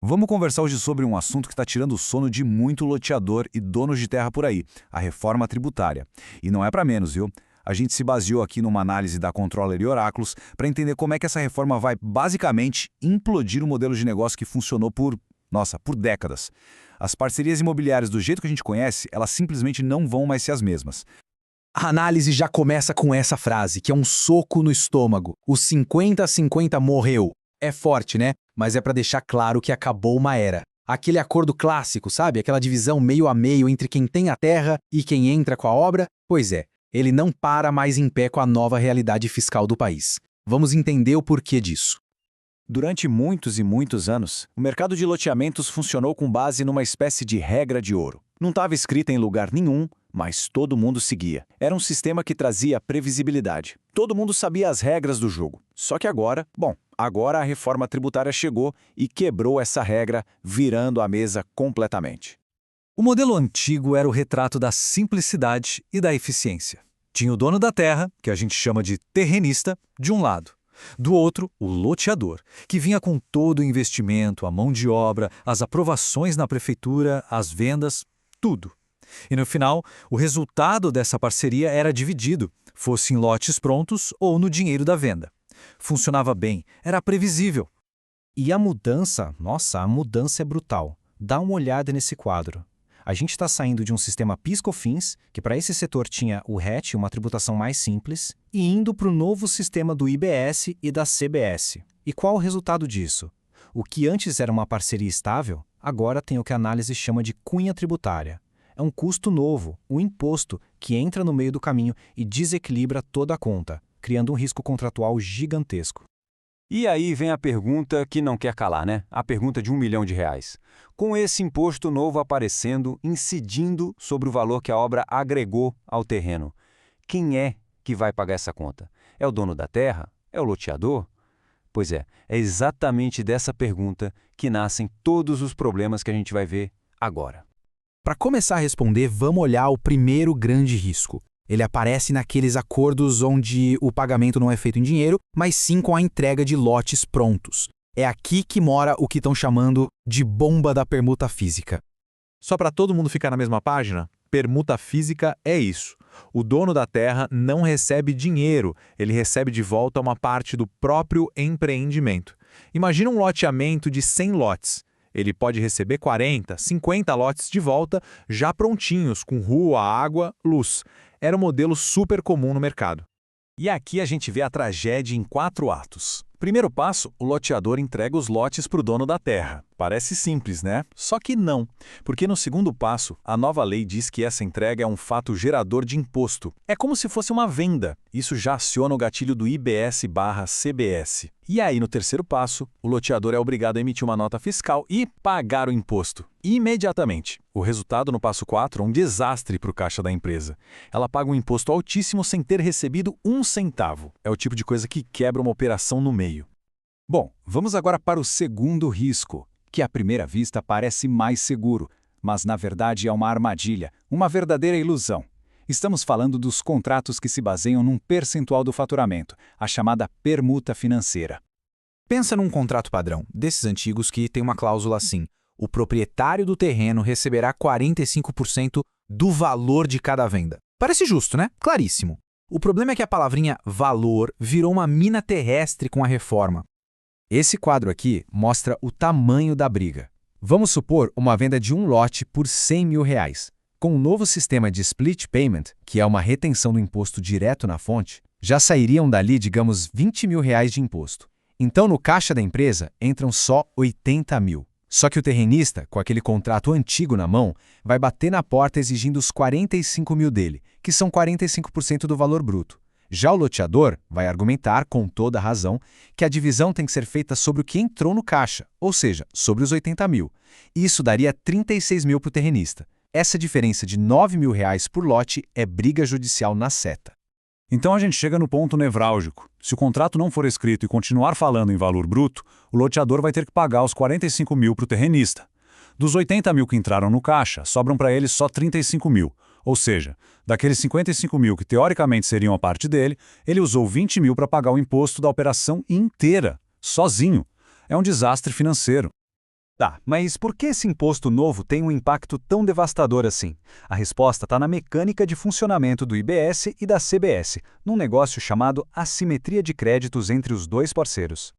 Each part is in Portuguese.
Vamos conversar hoje sobre um assunto que está tirando o sono de muito loteador e donos de terra por aí, a reforma tributária. E não é para menos, viu? A gente se baseou aqui numa análise da Controller e Oráculos para entender como é que essa reforma vai, basicamente, implodir o modelo de negócio que funcionou por décadas. As parcerias imobiliárias do jeito que a gente conhece, elas simplesmente não vão mais ser as mesmas. A análise já começa com essa frase, que é um soco no estômago. O 50-50 morreu. É forte, né? Mas é para deixar claro que acabou uma era. Aquele acordo clássico, sabe? Aquela divisão meio a meio entre quem tem a terra e quem entra com a obra? Pois é, ele não para mais em pé com a nova realidade fiscal do país. Vamos entender o porquê disso. Durante muitos e muitos anos, o mercado de loteamentos funcionou com base numa espécie de regra de ouro. Não estava escrita em lugar nenhum, mas todo mundo seguia. Era um sistema que trazia previsibilidade. Todo mundo sabia as regras do jogo. Só que agora a reforma tributária chegou e quebrou essa regra, virando a mesa completamente. O modelo antigo era o retrato da simplicidade e da eficiência. Tinha o dono da terra, que a gente chama de terrenista, de um lado. Do outro, o loteador, que vinha com todo o investimento, a mão de obra, as aprovações na prefeitura, as vendas, tudo. E no final, o resultado dessa parceria era dividido, fosse em lotes prontos ou no dinheiro da venda. Funcionava bem, era previsível. E a mudança é brutal. Dá uma olhada nesse quadro. A gente está saindo de um sistema PIS/COFINS, que para esse setor tinha o RET, uma tributação mais simples, e indo para o novo sistema do IBS e da CBS. E qual o resultado disso? O que antes era uma parceria estável, agora tem o que a análise chama de cunha tributária. É um custo novo, um imposto, que entra no meio do caminho e desequilibra toda a conta, criando um risco contratual gigantesco. E aí vem a pergunta que não quer calar, né? A pergunta de R$1 milhão. Com esse imposto novo aparecendo, incidindo sobre o valor que a obra agregou ao terreno, quem é que vai pagar essa conta? É o dono da terra? É o loteador? Pois é exatamente dessa pergunta que nascem todos os problemas que a gente vai ver agora. Para começar a responder, vamos olhar o primeiro grande risco. Ele aparece naqueles acordos onde o pagamento não é feito em dinheiro, mas sim com a entrega de lotes prontos. É aqui que mora o que estão chamando de bomba da permuta física. Só para todo mundo ficar na mesma página, permuta física é isso. O dono da terra não recebe dinheiro, ele recebe de volta uma parte do próprio empreendimento. Imagina um loteamento de 100 lotes. Ele pode receber 40, 50 lotes de volta, já prontinhos, com rua, água, luz. Era um modelo super comum no mercado. E aqui a gente vê a tragédia em 4 atos. Primeiro passo, o loteador entrega os lotes para o dono da terra. Parece simples, né? Só que não, porque no segundo passo, a nova lei diz que essa entrega é um fato gerador de imposto. É como se fosse uma venda. Isso já aciona o gatilho do IBS/CBS. E aí, no terceiro passo, o loteador é obrigado a emitir uma nota fiscal e pagar o imposto. Imediatamente. O resultado no passo 4 é um desastre para o caixa da empresa. Ela paga um imposto altíssimo sem ter recebido um centavo. É o tipo de coisa que quebra uma operação no meio. Bom, vamos agora para o segundo risco, que à primeira vista parece mais seguro, mas na verdade é uma armadilha, uma verdadeira ilusão. Estamos falando dos contratos que se baseiam num percentual do faturamento, a chamada permuta financeira. Pensa num contrato padrão, desses antigos que tem uma cláusula assim: o proprietário do terreno receberá 45% do valor de cada venda. Parece justo, né? Claríssimo. O problema é que a palavrinha valor virou uma mina terrestre com a reforma. Esse quadro aqui mostra o tamanho da briga. Vamos supor uma venda de um lote por R$100 mil. Com o novo sistema de split payment, que é uma retenção do imposto direto na fonte, já sairiam dali, digamos, R$20 mil de imposto. Então, no caixa da empresa, entram só 80 mil. Só que o terrenista, com aquele contrato antigo na mão, vai bater na porta exigindo os 45 mil dele, que são 45% do valor bruto. Já o loteador vai argumentar, com toda a razão, que a divisão tem que ser feita sobre o que entrou no caixa, ou seja, sobre os 80 mil. Isso daria 36 mil para o terrenista. Essa diferença de R$9 mil por lote é briga judicial na seta. Então a gente chega no ponto nevrálgico. Se o contrato não for escrito e continuar falando em valor bruto, o loteador vai ter que pagar os 45 mil para o terrenista. Dos 80 mil que entraram no caixa, sobram para ele só 35 mil. Ou seja, daqueles 55 mil que teoricamente seriam a parte dele, ele usou 20 mil para pagar o imposto da operação inteira, sozinho. É um desastre financeiro. Tá, mas por que esse imposto novo tem um impacto tão devastador assim? A resposta está na mecânica de funcionamento do IBS e da CBS, num negócio chamado assimetria de créditos entre os dois parceiros.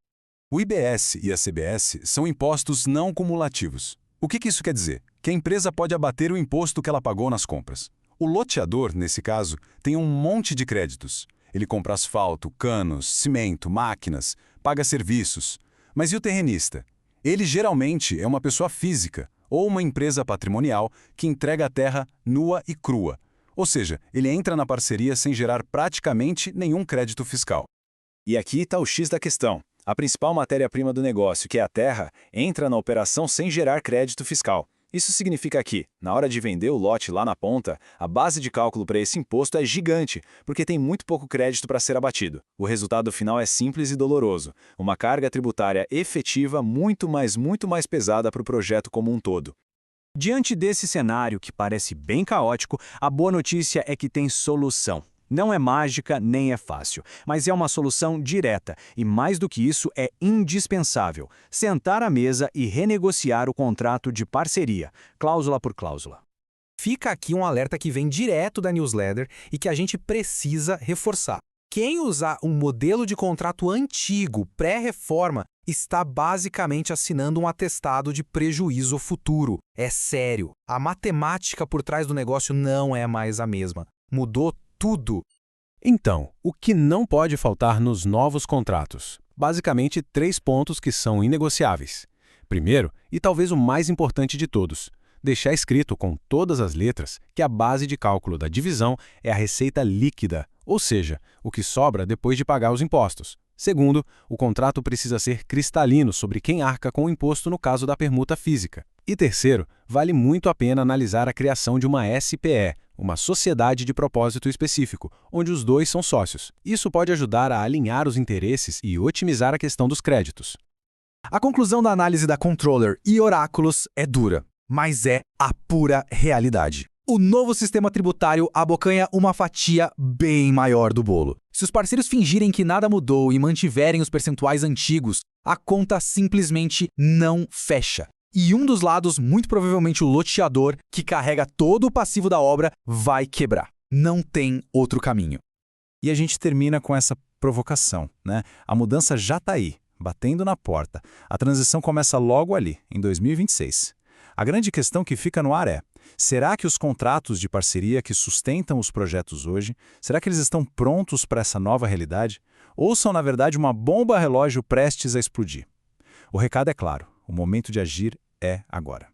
O IBS e a CBS são impostos não cumulativos. O que isso quer dizer? Que a empresa pode abater o imposto que ela pagou nas compras. O loteador, nesse caso, tem um monte de créditos. Ele compra asfalto, canos, cimento, máquinas, paga serviços. Mas e o terrenista? Ele geralmente é uma pessoa física ou uma empresa patrimonial que entrega a terra nua e crua. Ou seja, ele entra na parceria sem gerar praticamente nenhum crédito fiscal. E aqui está o X da questão. A principal matéria-prima do negócio, que é a terra, entra na operação sem gerar crédito fiscal. Isso significa que, na hora de vender o lote lá na ponta, a base de cálculo para esse imposto é gigante, porque tem muito pouco crédito para ser abatido. O resultado final é simples e doloroso, uma carga tributária efetiva muito mais pesada para o projeto como um todo. Diante desse cenário, que parece bem caótico, a boa notícia é que tem solução. Não é mágica nem é fácil, mas é uma solução direta e, mais do que isso, é indispensável. Sentar à mesa e renegociar o contrato de parceria, cláusula por cláusula. Fica aqui um alerta que vem direto da newsletter e que a gente precisa reforçar. Quem usar um modelo de contrato antigo, pré-reforma, está basicamente assinando um atestado de prejuízo futuro. É sério, a matemática por trás do negócio não é mais a mesma. Mudou tudo. Então, o que não pode faltar nos novos contratos? Basicamente, 3 pontos que são inegociáveis. Primeiro, e talvez o mais importante de todos, deixar escrito com todas as letras que a base de cálculo da divisão é a receita líquida, ou seja, o que sobra depois de pagar os impostos. Segundo, o contrato precisa ser cristalino sobre quem arca com o imposto no caso da permuta física. E terceiro, vale muito a pena analisar a criação de uma SPE, uma sociedade de propósito específico, onde os dois são sócios. Isso pode ajudar a alinhar os interesses e otimizar a questão dos créditos. A conclusão da análise da Controller e Oráculos é dura, mas é a pura realidade. O novo sistema tributário abocanha uma fatia bem maior do bolo. Se os parceiros fingirem que nada mudou e mantiverem os percentuais antigos, a conta simplesmente não fecha. E um dos lados, muito provavelmente o loteador, que carrega todo o passivo da obra, vai quebrar. Não tem outro caminho. E a gente termina com essa provocação, né? A mudança já está aí, batendo na porta. A transição começa logo ali, em 2026. A grande questão que fica no ar é: será que os contratos de parceria que sustentam os projetos hoje, será que eles estão prontos para essa nova realidade? Ou são, na verdade, uma bomba relógio prestes a explodir? O recado é claro: o momento de agir é agora.